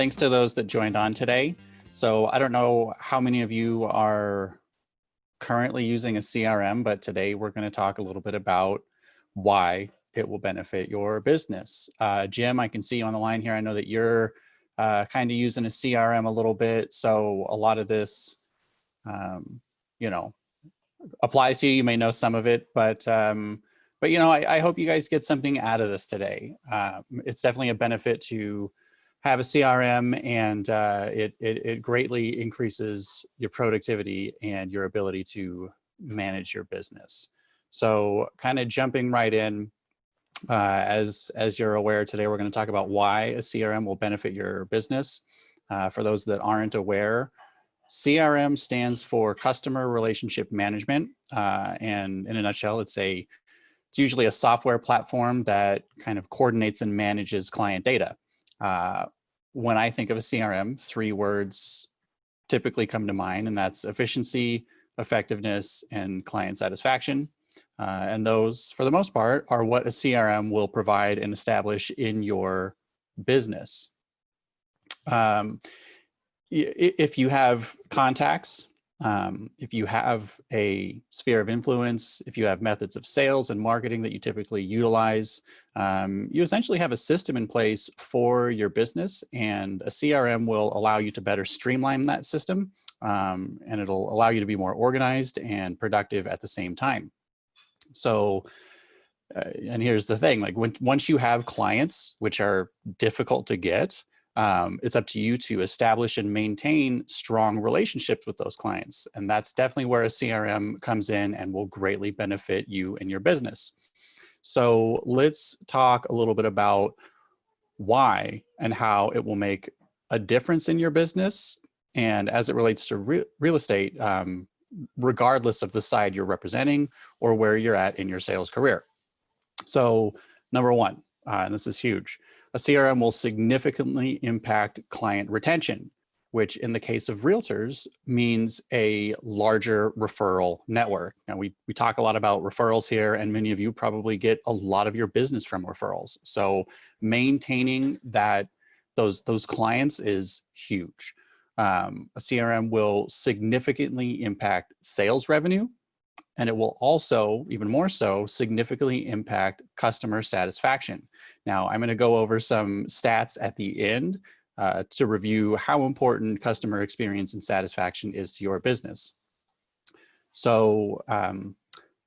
thanks to those that joined on today. So I don't know how many of you are currently using a CRM, but today we're going to talk a little bit about why it will benefit your business. Jim, I can see you on the line here. I know that you're kind of using a CRM a little bit. So a lot of this, applies to you. You may know some of it, but I hope you guys get something out of this today. It's definitely a benefit to have a CRM, and it greatly increases your productivity and your ability to manage your business. So kind of jumping right in, as you're aware, today we're going to talk about why a CRM will benefit your business. For those that aren't aware, CRM stands for Customer Relationship Management, and in a nutshell, it's usually a software platform that kind of coordinates and manages client data. When I think of a CRM, three words typically come to mind, and that's efficiency, effectiveness, and client satisfaction. And those, for the most part, are what a CRM will provide and establish in your business. If you have contacts, if you have a sphere of influence, if you have methods of sales and marketing that you typically utilize, you essentially have a system in place for your business, and a CRM will allow you to better streamline that system, and it'll allow you to be more organized and productive at the same time. So, and here's the thing, like once you have clients, which are difficult to get, it's up to you to establish and maintain strong relationships with those clients. And that's definitely where a CRM comes in and will greatly benefit you and your business. So let's talk a little bit about why and how it will make a difference in your business. And as it relates to real estate, regardless of the side you're representing or where you're at in your sales career. So number one, and this is huge, a CRM will significantly impact client retention, which in the case of realtors means a larger referral network. Now we talk a lot about referrals here, and many of you probably get a lot of your business from referrals. So maintaining those clients is huge. A CRM will significantly impact sales revenue, and it will also, even more so, significantly impact customer satisfaction. Now, I'm going to go over some stats at the end to review how important customer experience and satisfaction is to your business. So a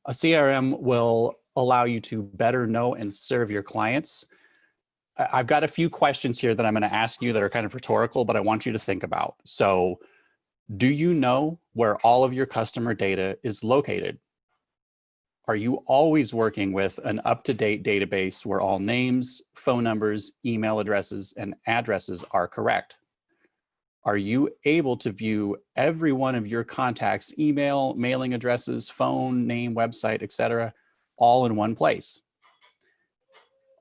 CRM will allow you to better know and serve your clients. I've got a few questions here that I'm going to ask you that are kind of rhetorical, but I want you to think about. So, do you know where all of your customer data is located? Are you always working with an up-to-date database where all names, phone numbers, email addresses, and addresses are correct? Are you able to view every one of your contacts' email, mailing addresses, phone, name, website, etc., all in one place?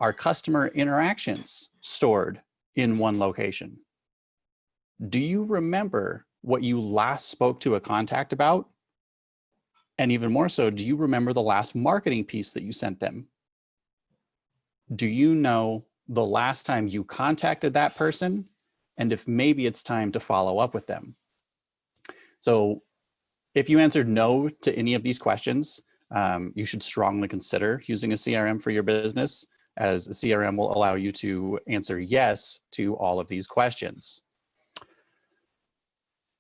Are customer interactions stored in one location? Do you remember what you last spoke to a contact about? And even more so, do you remember the last marketing piece that you sent them? Do you know the last time you contacted that person, and if maybe it's time to follow up with them? So if you answered no to any of these questions, you should strongly consider using a CRM for your business, as a CRM will allow you to answer yes to all of these questions.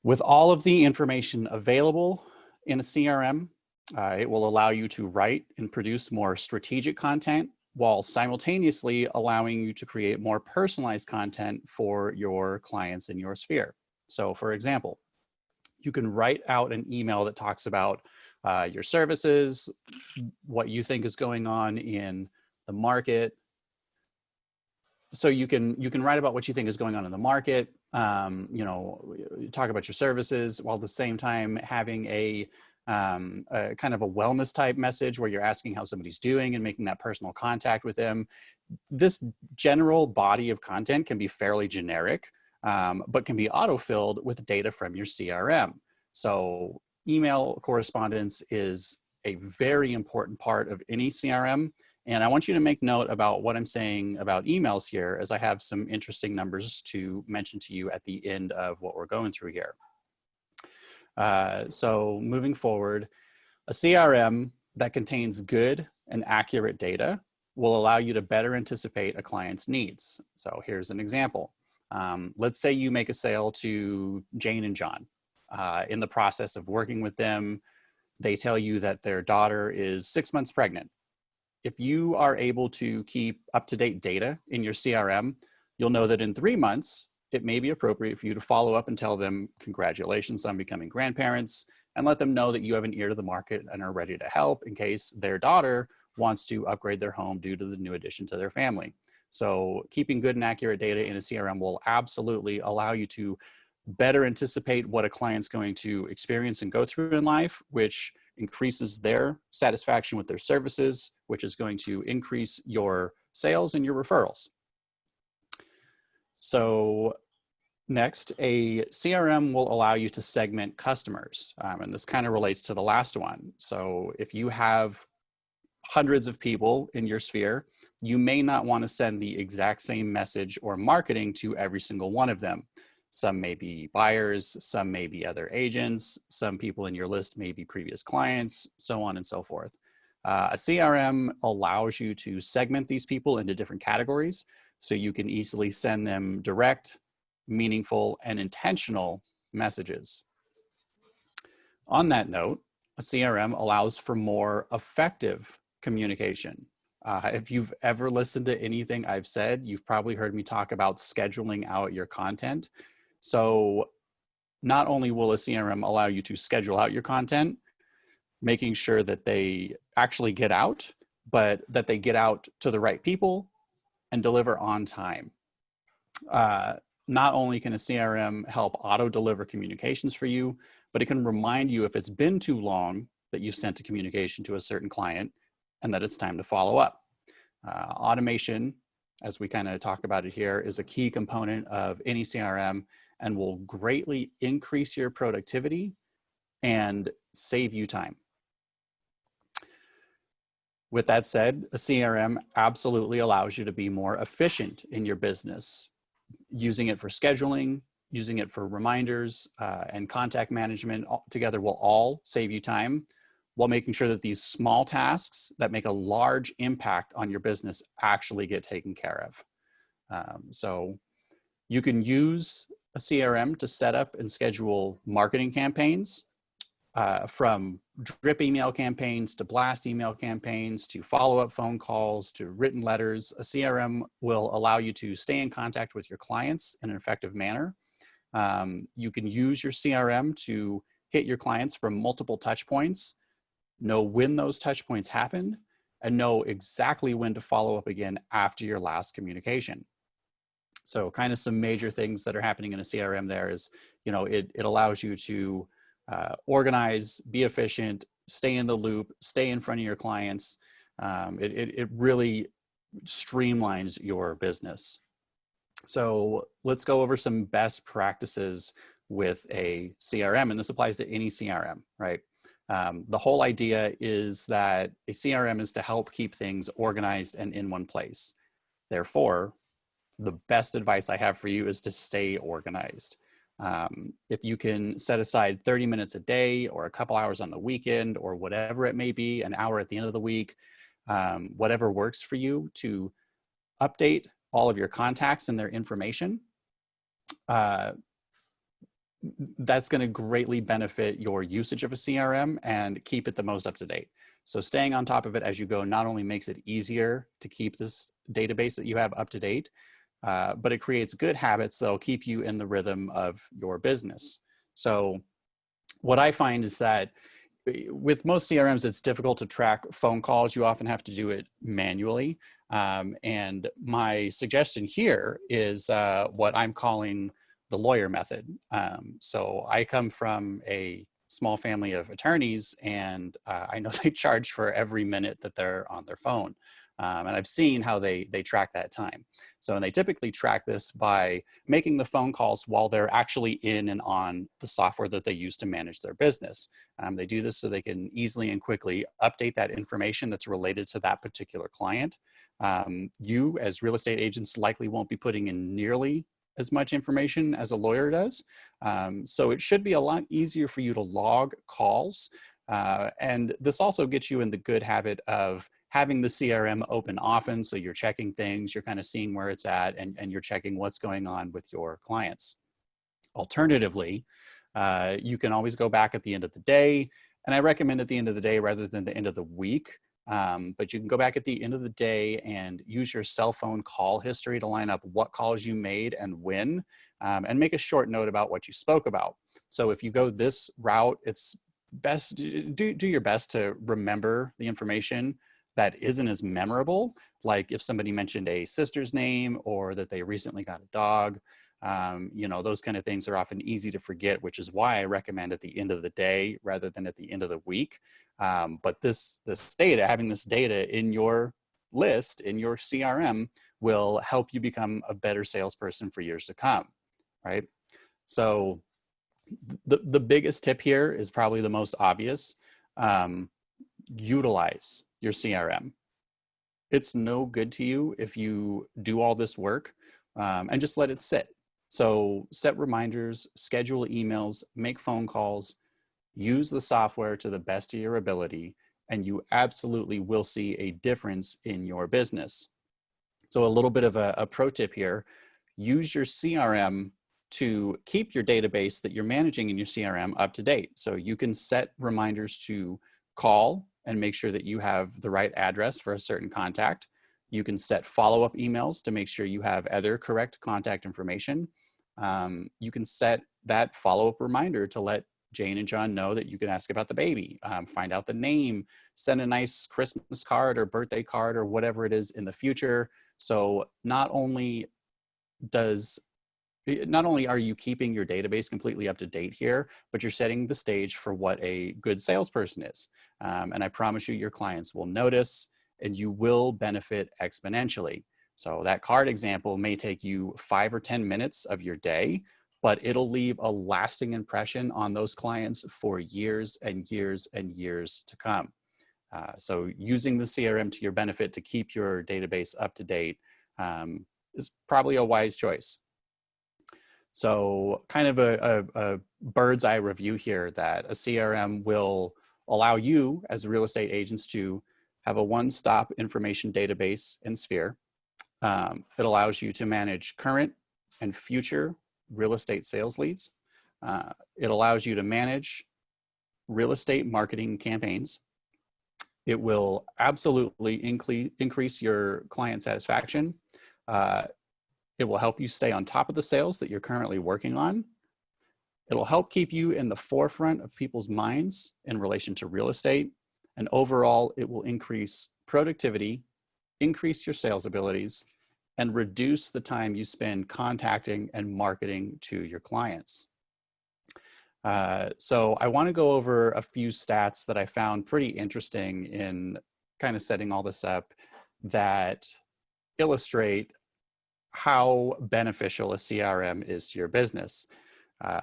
With all of the information available in a CRM, it will allow you to write and produce more strategic content while simultaneously allowing you to create more personalized content for your clients in your sphere. So for example, you can write out an email that talks about your services, what you think is going on in the market. So you can write about what you think is going on in the market, talk about your services, while at the same time having a kind of a wellness type message where you're asking how somebody's doing and making that personal contact with them. This general body of content can be fairly generic, but can be auto-filled with data from your CRM. So email correspondence is a very important part of any CRM, And I want you to make note about what I'm saying about emails here, as I have some interesting numbers to mention to you at the end of what we're going through here. So moving forward, a CRM that contains good and accurate data will allow you to better anticipate a client's needs. So here's an example. Let's say you make a sale to Jane and John. In the process of working with them, they tell you that their daughter is 6 months pregnant. If you are able to keep up-to-date data in your CRM, you'll know that in 3 months, it may be appropriate for you to follow up and tell them, congratulations on becoming grandparents, and let them know that you have an ear to the market and are ready to help in case their daughter wants to upgrade their home due to the new addition to their family. So keeping good and accurate data in a CRM will absolutely allow you to better anticipate what a client's going to experience and go through in life, which increases their satisfaction with their services, which is going to increase your sales and your referrals. So next, a CRM will allow you to segment customers. And this kind of relates to the last one. So if you have hundreds of people in your sphere, you may not want to send the exact same message or marketing to every single one of them. Some may be buyers, some may be other agents, some people in your list may be previous clients, so on and so forth. A CRM allows you to segment these people into different categories, so you can easily send them direct, meaningful, and intentional messages. On that note, a CRM allows for more effective communication. If you've ever listened to anything I've said, you've probably heard me talk about scheduling out your content. So not only will a CRM allow you to schedule out your content, making sure that they actually get out, but that they get out to the right people and deliver on time. Not only can a CRM help auto-deliver communications for you, but it can remind you if it's been too long that you've sent a communication to a certain client and that it's time to follow up. Automation, as we kind of talk about it here, is a key component of any CRM and will greatly increase your productivity and save you time. With that said, a CRM absolutely allows you to be more efficient in your business. Using it for scheduling, using it for reminders, and contact management together will all save you time, while making sure that these small tasks that make a large impact on your business actually get taken care of. So you can use a CRM to set up and schedule marketing campaigns, from drip email campaigns to blast email campaigns to follow-up phone calls to written letters. A CRM will allow you to stay in contact with your clients in an effective manner. You can use your CRM to hit your clients from multiple touch points, know when those touch points happened, and know exactly when to follow up again after your last communication. So kind of some major things that are happening in a CRM there is, it allows you to organize, be efficient, stay in the loop, stay in front of your clients. It really streamlines your business. So let's go over some best practices with a CRM, and this applies to any CRM, right? The whole idea is that a CRM is to help keep things organized and in one place. Therefore, the best advice I have for you is to stay organized. If you can set aside 30 minutes a day or a couple hours on the weekend or whatever it may be, an hour at the end of the week, whatever works for you to update all of your contacts and their information, that's going to greatly benefit your usage of a CRM and keep it the most up to date. So staying on top of it as you go not only makes it easier to keep this database that you have up to date, but it creates good habits that'll keep you in the rhythm of your business. So what I find is that with most CRMs, it's difficult to track phone calls. You often have to do it manually. And my suggestion here is what I'm calling the lawyer method. So I come from a small family of attorneys, and I know they charge for every minute that they're on their phone. And I've seen how they track that time. So, and they typically track this by making the phone calls while they're actually in and on the software that they use to manage their business. They do this so they can easily and quickly update that information that's related to that particular client. You, as real estate agents, likely won't be putting in nearly as much information as a lawyer does. So it should be a lot easier for you to log calls. And this also gets you in the good habit of having the CRM open often. So you're checking things, you're kind of seeing where it's at, and you're checking what's going on with your clients. Alternatively, you can always go back at the end of the day. And I recommend at the end of the day rather than the end of the week. But you can go back at the end of the day and use your cell phone call history to line up what calls you made and when, and make a short note about what you spoke about. So if you go this route, it's best, do your best to remember the information that isn't as memorable. Like if somebody mentioned a sister's name or that they recently got a dog, you know, those kind of things are often easy to forget, which is why I recommend at the end of the day rather than at the end of the week. But this data, having this data in your list, in your CRM, will help you become a better salesperson for years to come, right? So the biggest tip here is probably the most obvious. Utilize your CRM. It's no good to you if you do all this work and just let it sit. So set reminders, schedule emails, make phone calls, use the software to the best of your ability, and you absolutely will see a difference in your business. So a little bit of a pro tip here, use your CRM to keep your database that you're managing in your CRM up to date. So you can set reminders to call and make sure that you have the right address for a certain contact. You can set follow-up emails to make sure you have other correct contact information. You can set that follow-up reminder to let Jane and John know that you can ask about the baby, find out the name, send a nice Christmas card or birthday card or whatever it is in the future. So not only are you keeping your database completely up to date here, but you're setting the stage for what a good salesperson is. And I promise you, your clients will notice and you will benefit exponentially. So that card example may take you 5 or 10 minutes of your day, but it'll leave a lasting impression on those clients for years and years and years to come. So using the CRM to your benefit to keep your database up to date is probably a wise choice. So kind of a bird's eye review here that a CRM will allow you as real estate agents to have a one-stop information database and sphere. It allows you to manage current and future real estate sales leads. It allows you to manage real estate marketing campaigns. It will absolutely increase your client satisfaction. It will help you stay on top of the sales that you're currently working on. It'll help keep you in the forefront of people's minds in relation to real estate. And overall, it will increase productivity, increase your sales abilities, and reduce the time you spend contacting and marketing to your clients. So I want to go over a few stats that I found pretty interesting in kind of setting all this up that illustrate how beneficial a CRM is to your business.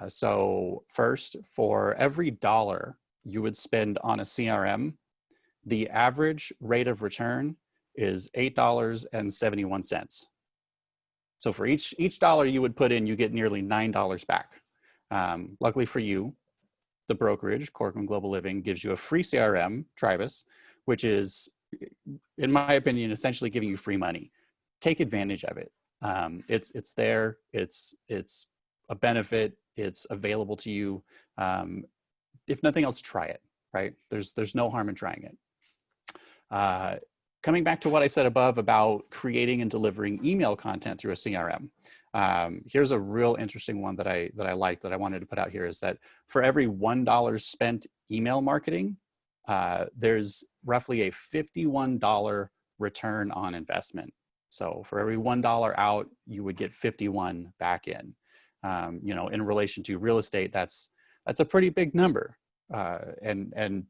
So first, for every dollar you would spend on a CRM, the average rate of return is $8.71. So for each dollar you would put in, you get nearly $9 back. Luckily for you, the brokerage, Corcoran Global Living, gives you a free CRM, Tribus, which is, in my opinion, essentially giving you free money. Take advantage of it. It's there. It's a benefit. It's available to you. If nothing else, try it. Right? There's no harm in trying it. Coming back to what I said above about creating and delivering email content through a CRM. Here's a real interesting one that I like that I wanted to put out here is that for every $1 spent email marketing, there's roughly a $51 return on investment. So for every $1 out, you would get 51 back in. You know, in relation to real estate, that's a pretty big number and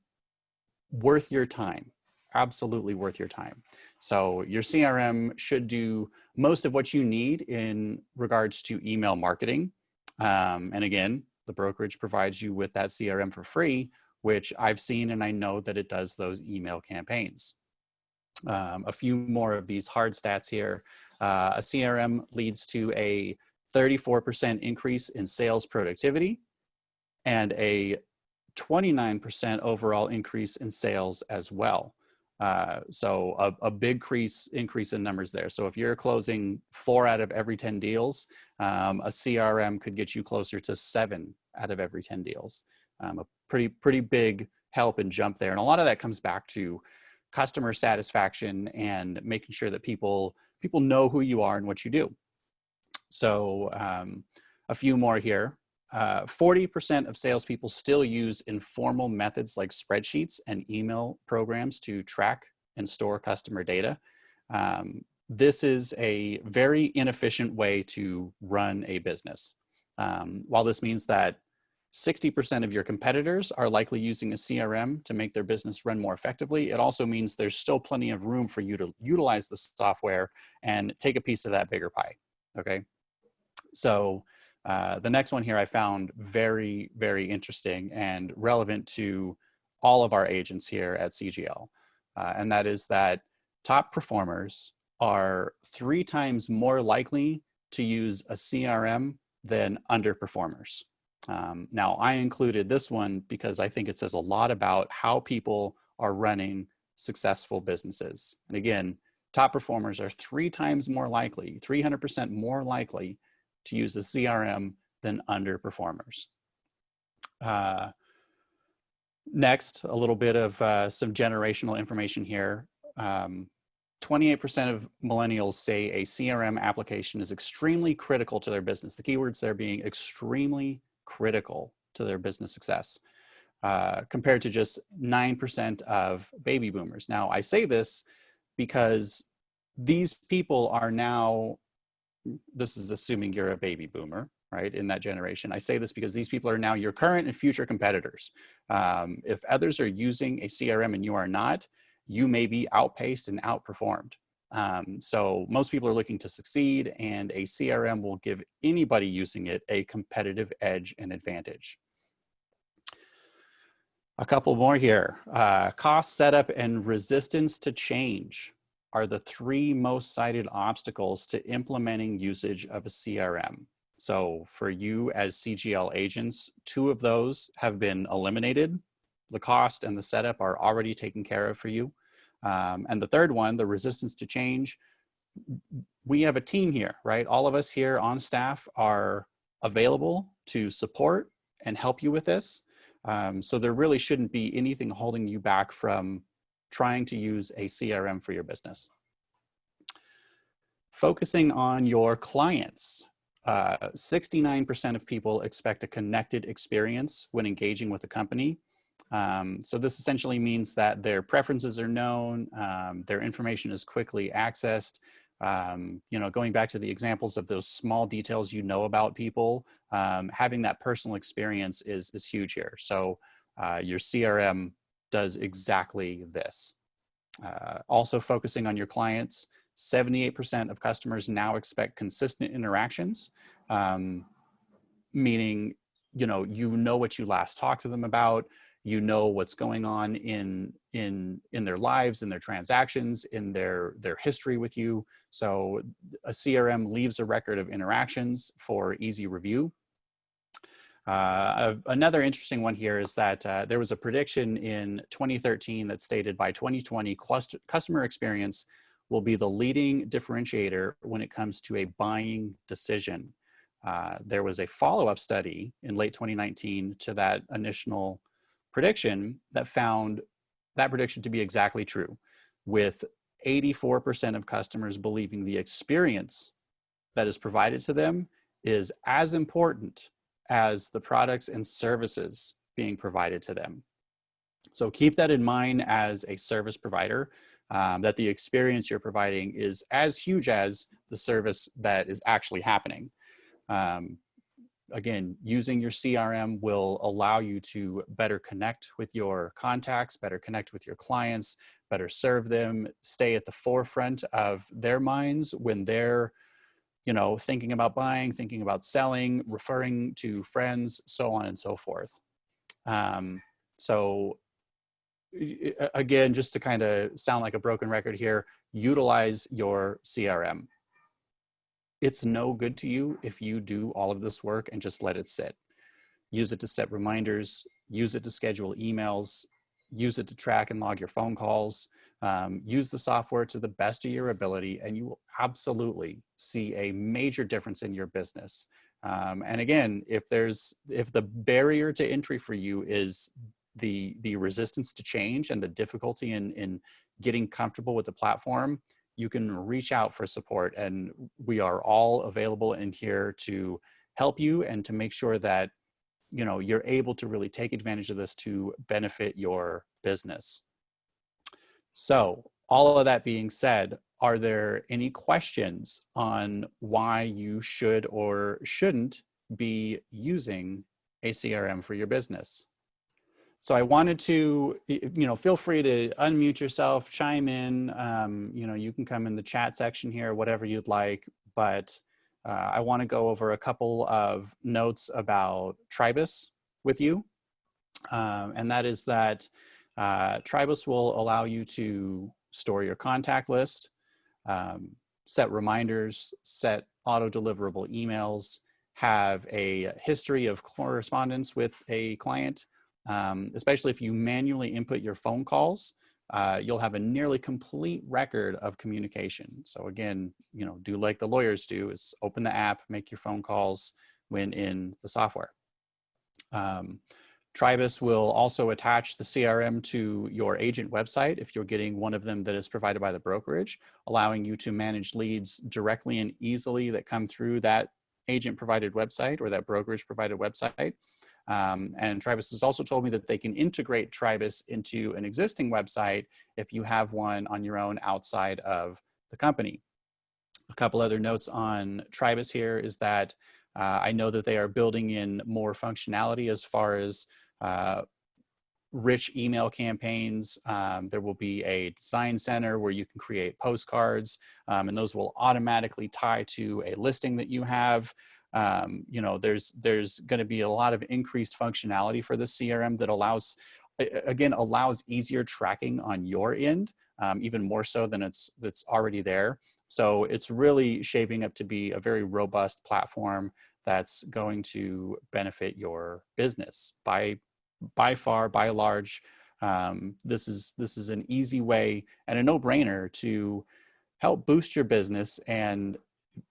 worth your time. absolutely worth your time. So your CRM should do most of what you need in regards to email marketing. And again, the brokerage provides you with that CRM for free, which I've seen and I know that it does those email campaigns. A few more of these hard stats here. A CRM leads to a 34% increase in sales productivity and a 29% overall increase in sales as well. So a big increase in numbers there. So if you're closing 4 out of every 10 deals, a CRM could get you closer to 7 out of every 10 deals. A pretty big help and jump there. And a lot of that comes back to customer satisfaction and making sure that people know who you are and what you do. So a few more here. 40% of salespeople still use informal methods like spreadsheets and email programs to track and store customer data. This is a very inefficient way to run a business. While this means that 60% of your competitors are likely using a CRM to make their business run more effectively, it also means there's still plenty of room for you to utilize the software and take a piece of that bigger pie, okay? So the next one here I found very, very interesting and relevant to all of our agents here at CGL. And that is that top performers are 3 times more likely to use a CRM than underperformers. Now, I included this one because I think it says a lot about how people are running successful businesses. And again, top performers are 3 times more likely, 300% more likely to use a CRM than underperformers. Next, a little bit of some generational information here. 28% of millennials say a CRM application is extremely critical to their business. The keywords there being extremely critical to their business success, compared to just 9% of baby boomers. Now, I say this because these people are now, this is assuming you're a baby boomer, right, in that generation. I say this because these people are now your current and future competitors. If others are using a CRM and you are not, you may be outpaced and outperformed. So most people are looking to succeed, and a CRM will give anybody using it a competitive edge and advantage. A couple more here. Cost, setup, and resistance to change are the 3 most cited obstacles to implementing usage of a CRM. So for you as CGL agents, 2 of those have been eliminated. The cost and the setup are already taken care of for you. And the third one, the resistance to change, we have a team here, right? All of us here on staff are available to support and help you with this. So there really shouldn't be anything holding you back from trying to use a CRM for your business. Focusing on your clients. 69% of people expect a connected experience when engaging with a company. So this essentially means that their preferences are known, their information is quickly accessed. Going back to the examples of those small details about people, having that personal experience is huge here. So your CRM does exactly this. Also focusing on your clients, 78% of customers now expect consistent interactions, meaning, you know what you last talked to them about, what's going on in their lives, in their transactions, in their history with you. So a CRM leaves a record of interactions for easy review. Another interesting one here is that there was a prediction in 2013 that stated by 2020, customer experience will be the leading differentiator when it comes to a buying decision. There was a follow-up study in late 2019 to that initial prediction that found that prediction to be exactly true, with 84% of customers believing the experience that is provided to them is as important as the products and services being provided to them. So keep that in mind as a service provider, that the experience you're providing is as huge as the service that is actually happening. again, using your CRM will allow you to better connect with your contacts, better connect with your clients, better serve them, stay at the forefront of their minds when they're, you know, thinking about buying, thinking about selling, referring to friends, so on and so forth. So again, just to kind of sound like a broken record here, utilize your CRM. It's no good to you if you do all of this work and just let it sit. Use it to set reminders, use it to schedule emails, use it to track and log your phone calls, use the software to the best of your ability, and you will absolutely see a major difference in your business. And again, if the barrier to entry for you is the resistance to change and the difficulty in getting comfortable with the platform, you can reach out for support, and we are all available in here to help you and to make sure that, you know, you're able to really take advantage of this to benefit your business. So all of that being said, are there any questions on why you should or shouldn't be using a CRM for your business? So I wanted to, you know, feel free to unmute yourself, chime in. You know, you can come in the chat section here, whatever you'd like. But I want to go over a couple of notes about Tribus with you. And that is that Tribus will allow you to store your contact list, set reminders, set auto-deliverable emails, have a history of correspondence with a client. Especially if you manually input your phone calls, you'll have a nearly complete record of communication. So again, you know, do like the lawyers do, is open the app, make your phone calls when in the software. Tribus will also attach the CRM to your agent website if you're getting one of them that is provided by the brokerage, allowing you to manage leads directly and easily that come through that agent provided website or that brokerage provided website. And Tribus has also told me that they can integrate Tribus into an existing website if you have one on your own outside of the company. A couple other notes on Tribus here is that I know that they are building in more functionality as far as rich email campaigns. There will be a design center where you can create postcards, and those will automatically tie to a listing that you have. You know, there's going to be a lot of increased functionality for the CRM that allows easier tracking on your end, even more so than that's already there. So it's really shaping up to be a very robust platform that's going to benefit your business by far, by large. This is an easy way and a no-brainer to help boost your business and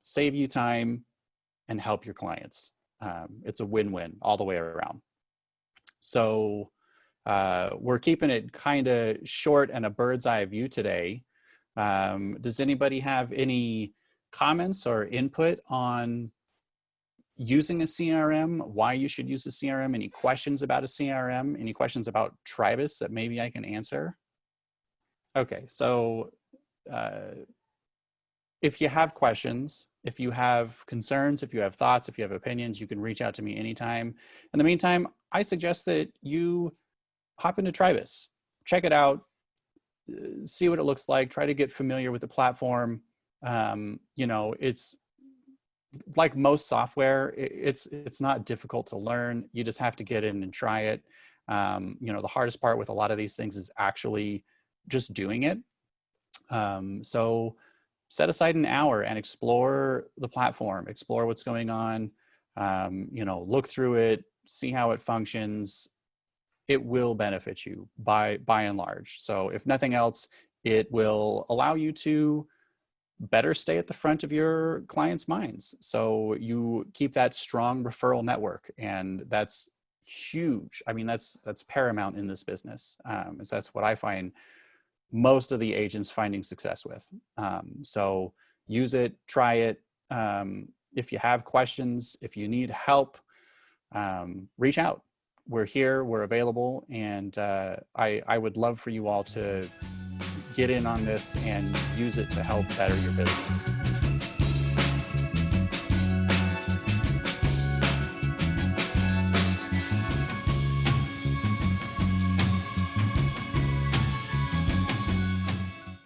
save you time and help your clients. It's a win-win all the way around. So we're keeping it kind of short and a bird's eye view today. Does anybody have any comments or input on using a CRM, why you should use a CRM, any questions about a CRM, any questions about Tribus that maybe I can answer? Okay, so if you have questions, if you have concerns, if you have thoughts, if you have opinions, you can reach out to me anytime. In the meantime, I suggest that you hop into Tribus, check it out, see what it looks like, try to get familiar with the platform. You know, it's like most software, it's not difficult to learn. You just have to get in and try it. You know, the hardest part with a lot of these things is actually just doing it. So set aside an hour and explore the platform, explore what's going on, you know, look through it, see how it functions. It will benefit you by and large. So if nothing else, it will allow you to better stay at the front of your clients' minds. So you keep that strong referral network, and that's huge. I mean, that's paramount in this business. Is that's what I find most of the agents finding success with. So use it, try it. If you have questions, if you need help, reach out. We're here, we're available, and I would love for you all to get in on this and use it to help better your business.